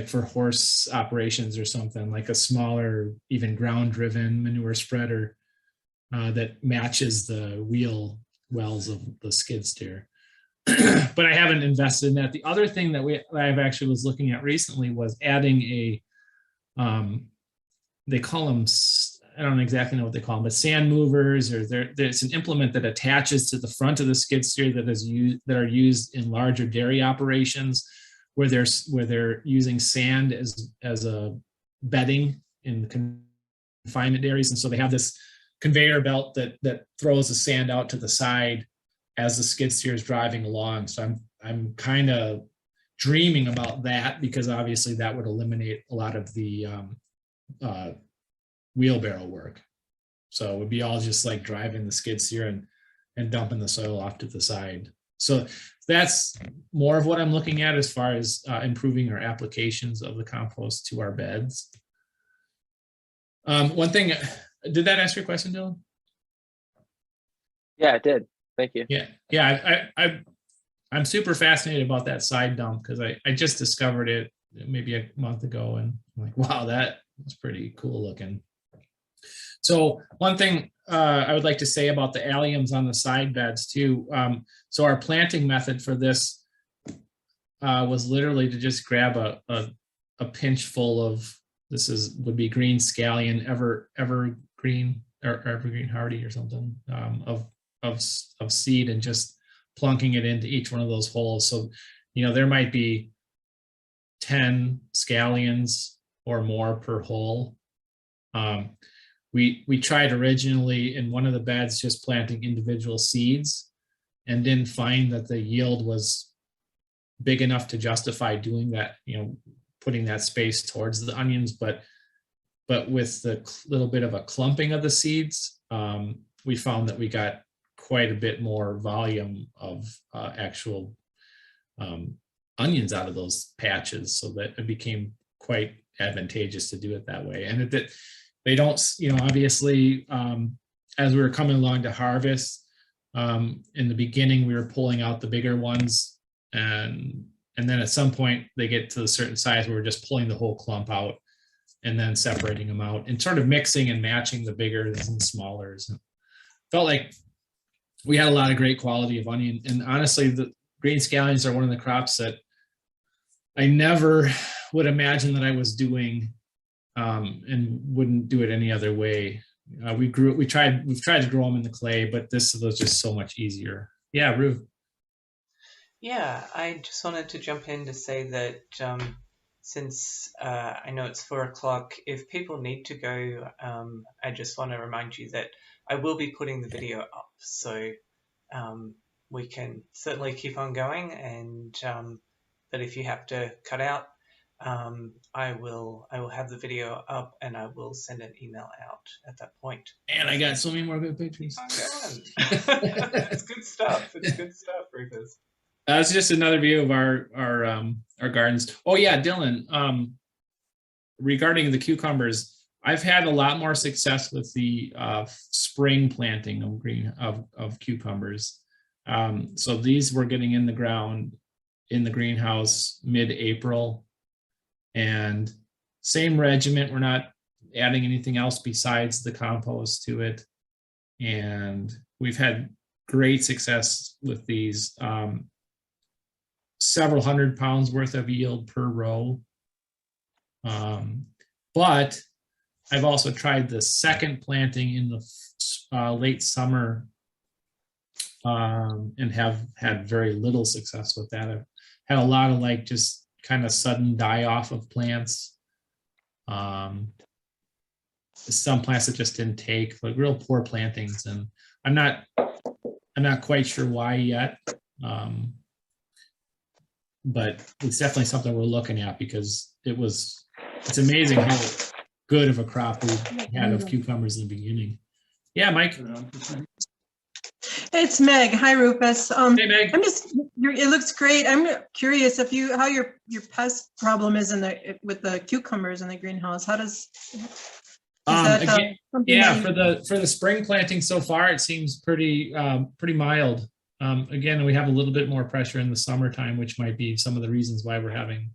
for horse operations or something, like a smaller, even ground-driven manure spreader that matches the wheel wells of the skid steer. But I haven't invested in that. The other thing that I've actually was looking at recently was adding a, they call them, I don't exactly know what they call them, but sand movers, or there's an implement that attaches to the front of the skid steer that are used in larger dairy operations where they're using sand as a bedding in confinement dairies. And so they have this conveyor belt that throws the sand out to the side as the skid steer is driving along. So I'm kind of dreaming about that, because obviously that would eliminate a lot of the wheelbarrow work. So it would be all just like driving the skid steer and dumping the soil off to the side. So that's more of what I'm looking at as far as improving our applications of the compost to our beds. One thing, did that answer your question, Dylan? Yeah, it did. Thank you. Yeah. I'm super fascinated about that side dump because I just discovered it maybe a month ago, and I'm like, wow, that was pretty cool looking. So one thing I would like to say about the alliums on the side beds too. So our planting method for this was literally to just grab a pinch full of, would be green scallion, evergreen or evergreen hardy or something, of seed, and just plunking it into each one of those holes. So, there might be 10 scallions or more per hole. We tried originally in one of the beds just planting individual seeds, and didn't find that the yield was big enough to justify doing that, putting that space towards the onions. But with the little bit of a clumping of the seeds, we found that we got quite a bit more volume of actual onions out of those patches, so that it became quite advantageous to do it that way. And they don't, obviously, as we were coming along to harvest, in the beginning, we were pulling out the bigger ones, and then at some point they get to a certain size where we're just pulling the whole clump out and then separating them out and sort of mixing and matching the biggers and smallers. Felt like we had a lot of great quality of onion. And honestly, the green scallions are one of the crops that I never would imagine that I was doing, and wouldn't do it any other way. We've tried to grow them in the clay, but this was just so much easier. Yeah, Rue. Yeah, I just wanted to jump in to say that since I know it's 4 o'clock, if people need to go, I just want to remind you that I will be putting the video up, so we can certainly keep on going, and that if you have to cut out, I will have the video up, and I will send an email out at that point. And I got so many more good pictures. It's good stuff. It's good stuff, Rufus. That's just another view of our gardens. Oh yeah, Dylan. Regarding the cucumbers, I've had a lot more success with the spring planting of cucumbers. So these were getting in the ground in the greenhouse mid-April. And same regiment, we're not adding anything else besides the compost to it. And we've had great success with these, several hundred pounds worth of yield per row. But I've also tried the second planting in the late summer, and have had very little success with that. I've had a lot of like just kind of sudden die off of plants. Some plants that just didn't take, like real poor plantings, and I'm not quite sure why yet. But it's definitely something we're looking at, because it's amazing how good of a crop we had of cucumbers in the beginning. Yeah, Mike. It's Meg. Hi, Rufus. Hey, Meg. It looks great. I'm curious how your pest problem is with the cucumbers in the greenhouse. How does? Again, yeah, for the spring planting so far, it seems pretty mild. Again, we have a little bit more pressure in the summertime, which might be some of the reasons why we're having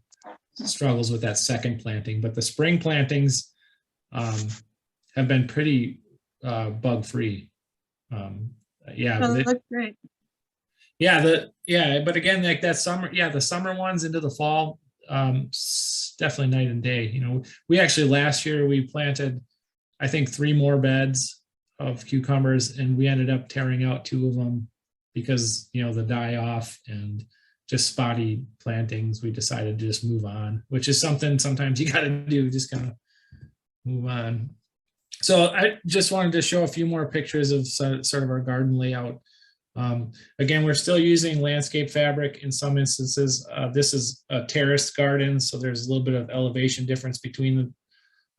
struggles with that second planting. But the spring plantings have been pretty bug free. Yeah, that looks great. But again, like that summer, the summer ones into the fall, definitely night and day. You know, we actually last year we planted, I think, 3 more beds of cucumbers, and we ended up tearing out 2 of them because, you know, the die off and just spotty plantings. We decided to just move on, which is something sometimes you got to do, just kind of move on. So I just wanted to show a few more pictures of sort of our garden layout. Again, we're still using landscape fabric in some instances. This is a terraced garden, so there's a little bit of elevation difference between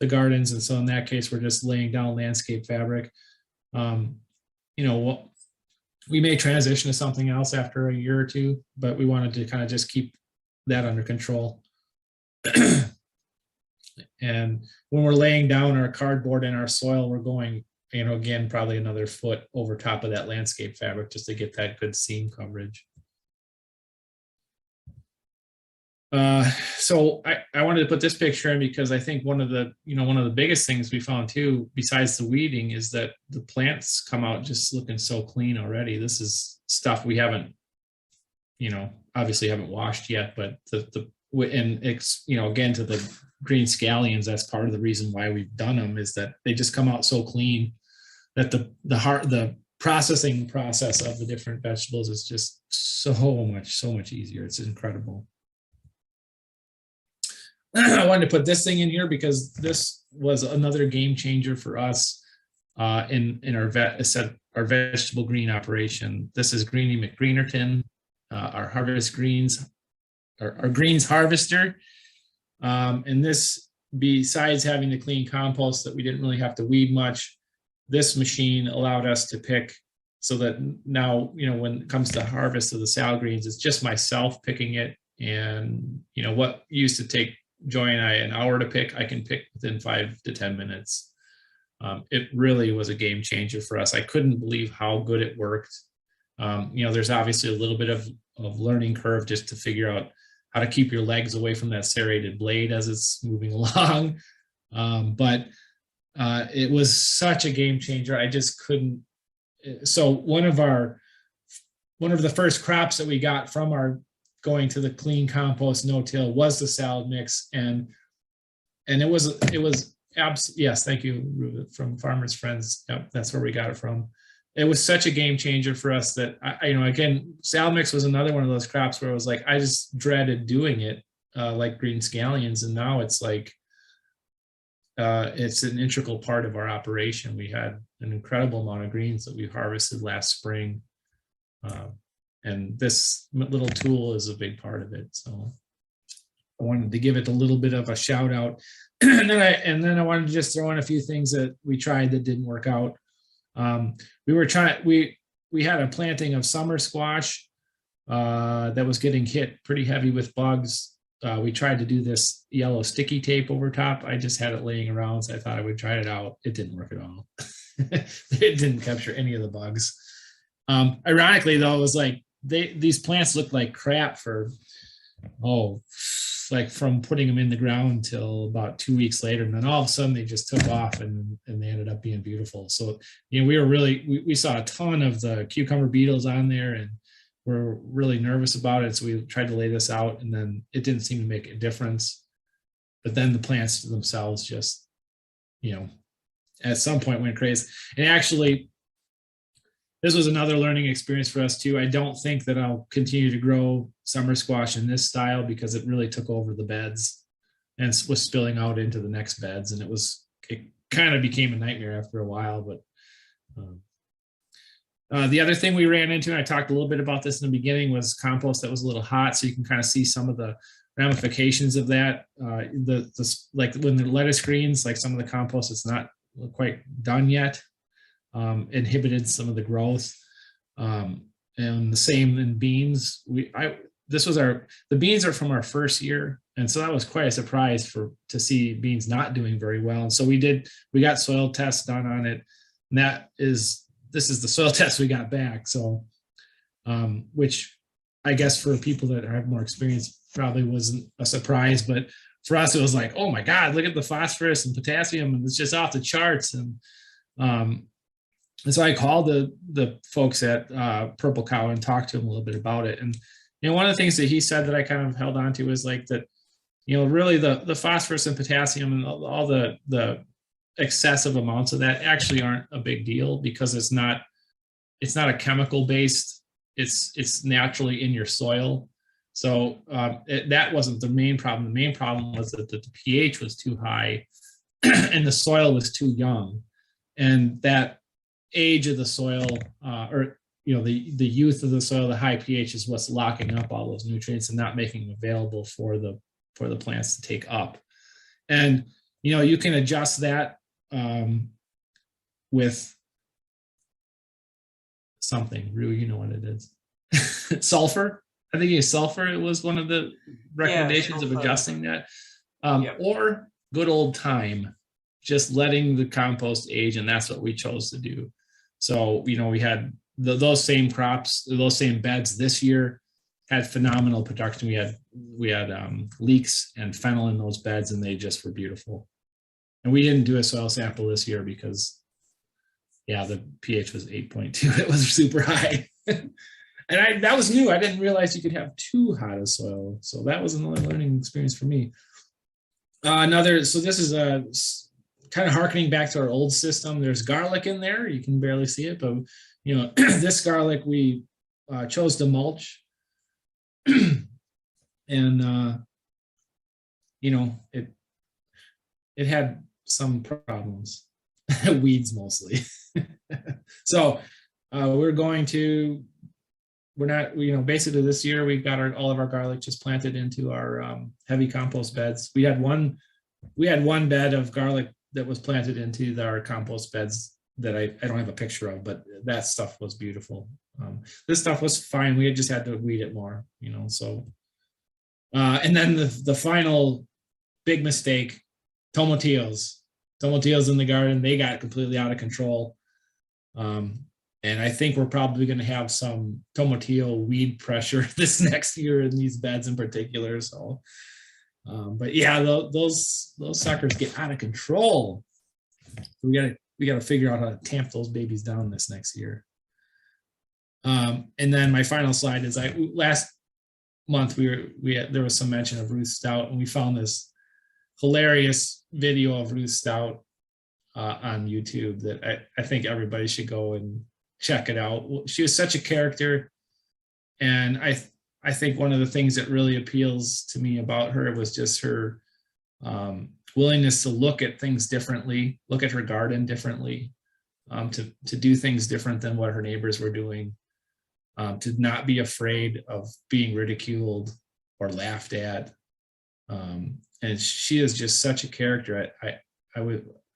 the gardens. And so in that case, we're just laying down landscape fabric. You know, we may transition to something else after a year or two, but we wanted to kind of just keep that under control. And when we're laying down our cardboard and our soil, we're going, you know, again, probably another foot over top of that landscape fabric just to get that good seam coverage. So I wanted to put this picture in because I think one of the biggest things we found too, besides the weeding, is that the plants come out just looking so clean already. This is stuff we haven't, you know, obviously haven't washed yet, but again, to the green scallions, that's part of the reason why we've done them, is that they just come out so clean that the processing process of the different vegetables is just so much easier. It's incredible. I wanted to put this thing in here because this was another game changer for us in our vegetable green operation. This is Greenie McGreenerton, our harvest greens, our greens harvester. And this, besides having the clean compost that we didn't really have to weed much, this machine allowed us to pick, so that now, you know, when it comes to harvest of the salad greens, it's just myself picking it. And, you know, what used to take Joy and I an hour to pick, I can pick within 5 to 10 minutes. It really was a game changer for us. I couldn't believe how good it worked. You know, there's obviously a little bit of learning curve just to figure out how to keep your legs away from that serrated blade as it's moving along. But it was such a game changer. I just couldn't. So one of the first crops that we got from our going to the clean compost no-till was the salad mix, and it was yes, thank you, from Farmers Friends. Yep, that's where we got it from. It was such a game changer for us that again, salad mix was another one of those crops where it was like I just dreaded doing it, like green scallions, and now it's like it's an integral part of our operation. We had an incredible amount of greens that we harvested last spring. And this little tool is a big part of it. So I wanted to give it a little bit of a shout out. and then I wanted to just throw in a few things that we tried that didn't work out. We had a planting of summer squash that was getting hit pretty heavy with bugs. We tried to do this yellow sticky tape over top. I just had it laying around, so I thought I would try it out. It didn't work at all. It didn't capture any of the bugs. Ironically though, it was like these plants looked like crap for like from putting them in the ground till about 2 weeks later, and then all of a sudden they just took off and they ended up being beautiful. So we were really we saw a ton of the cucumber beetles on there, and we're really nervous about it. So we tried to lay this out, and then it didn't seem to make a difference. But then the plants themselves just, at some point went crazy. And actually, this was another learning experience for us too. I don't think that I'll continue to grow summer squash in this style because it really took over the beds and was spilling out into the next beds. And it kind of became a nightmare after a while. But the other thing we ran into, and I talked a little bit about this in the beginning, was compost that was a little hot. So you can kind of see some of the ramifications of that. Like when the lettuce greens, like some of the compost, it's not quite done yet. Inhibited some of the growth, and the same in beans. The beans are from our first year, and so that was quite a surprise to see beans not doing very well. And so we got soil tests done on it, and this is the soil test we got back. So, which I guess for people that have more experience probably wasn't a surprise, but for us it was like, oh my God, look at the phosphorus and potassium, and it's just off the charts. And so I called the folks at Purple Cow and talked to them a little bit about it. And one of the things that he said that I kind of held on to was like that, really the phosphorus and potassium and all the excessive amounts of that actually aren't a big deal, because it's not a chemical based. It's naturally in your soil. So that wasn't the main problem. The main problem was that the pH was too high and the soil was too young, and that age of the soil, or the youth of the soil, the high pH is what's locking up all those nutrients and not making them available for the plants to take up. And you can adjust that with something. Rue, you know what it is. Sulfur. I think sulfur was one of the recommendations of adjusting that, or good old time, just letting the compost age, and that's what we chose to do. So, we had those same crops, those same beds this year had phenomenal production. We had leeks and fennel in those beds, and they just were beautiful. And we didn't do a soil sample this year because, the pH was 8.2. It was super high. And that was new. I didn't realize you could have too hot a soil. So that was another learning experience for me. So this is kind of harkening back to our old system. There's garlic in there. You can barely see it, but this garlic we chose to mulch, and it had some problems, weeds mostly. So basically this year we got all of our garlic just planted into our heavy compost beds. We had one bed of garlic that was planted into our compost beds that I don't have a picture of, but that stuff was beautiful. This stuff was fine. We just had to weed it more, so. And then the final big mistake, tomatillos in the garden, they got completely out of control. And I think we're probably going to have some tomatillo weed pressure this next year in these beds in particular. So, but those suckers get out of control. We got to figure out how to tamp those babies down this next year. And then my final slide is last month there was some mention of Ruth Stout, and we found this hilarious video of Ruth Stout on YouTube that I think everybody should go and check it out. She was such a character, and I think one of the things that really appeals to me about her was just her willingness to look at things differently, look at her garden differently, to do things different than what her neighbors were doing, to not be afraid of being ridiculed or laughed at. And she is just such a character.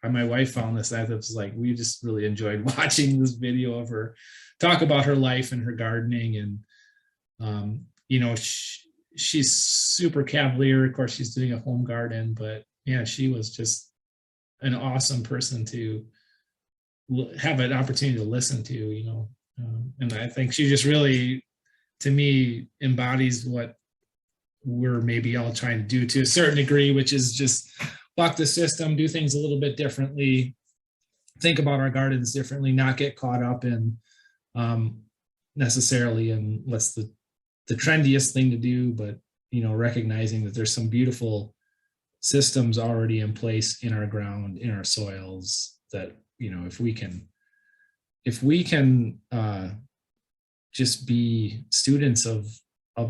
My wife found this, and I was like, we just really enjoyed watching this video of her talk about her life and her gardening. And, she's super cavalier. Of course, she's doing a home garden, but she was just an awesome person to have an opportunity to listen to, and I think she just really, to me, embodies what we're maybe all trying to do to a certain degree, which is just buck the system, do things a little bit differently, think about our gardens differently, not get caught up in necessarily in what's the trendiest thing to do, but recognizing that there's some beautiful systems already in place in our ground, in our soils, that if we can just be students of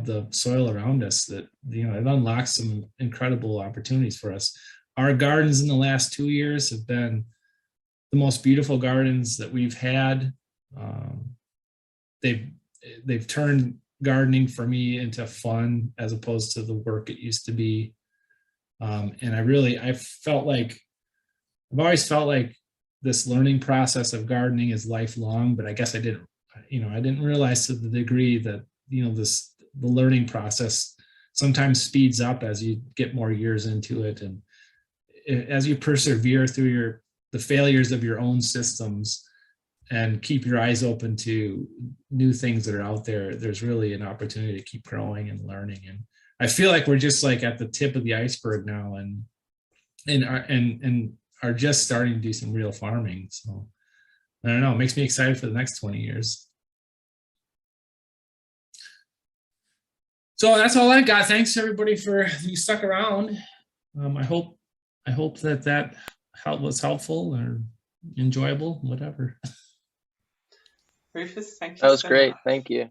the soil around us, that it unlocks some incredible opportunities for us. Our gardens in the last 2 years have been the most beautiful gardens that we've had. They've turned gardening for me into fun as opposed to the work it used to be. And I've always felt like this learning process of gardening is lifelong, but I guess I didn't realize to the degree that, the learning process sometimes speeds up as you get more years into it. And as you persevere through the failures of your own systems and keep your eyes open to new things that are out there, there's really an opportunity to keep growing and learning. And I feel like we're just like at the tip of the iceberg now, and are just starting to do some real farming. So I don't know, it makes me excited for the next 20 years. So that's all I got. Thanks everybody for you stuck around. I hope that was helpful or enjoyable, whatever. Rufus, thank you. That was so great. much. Thank you.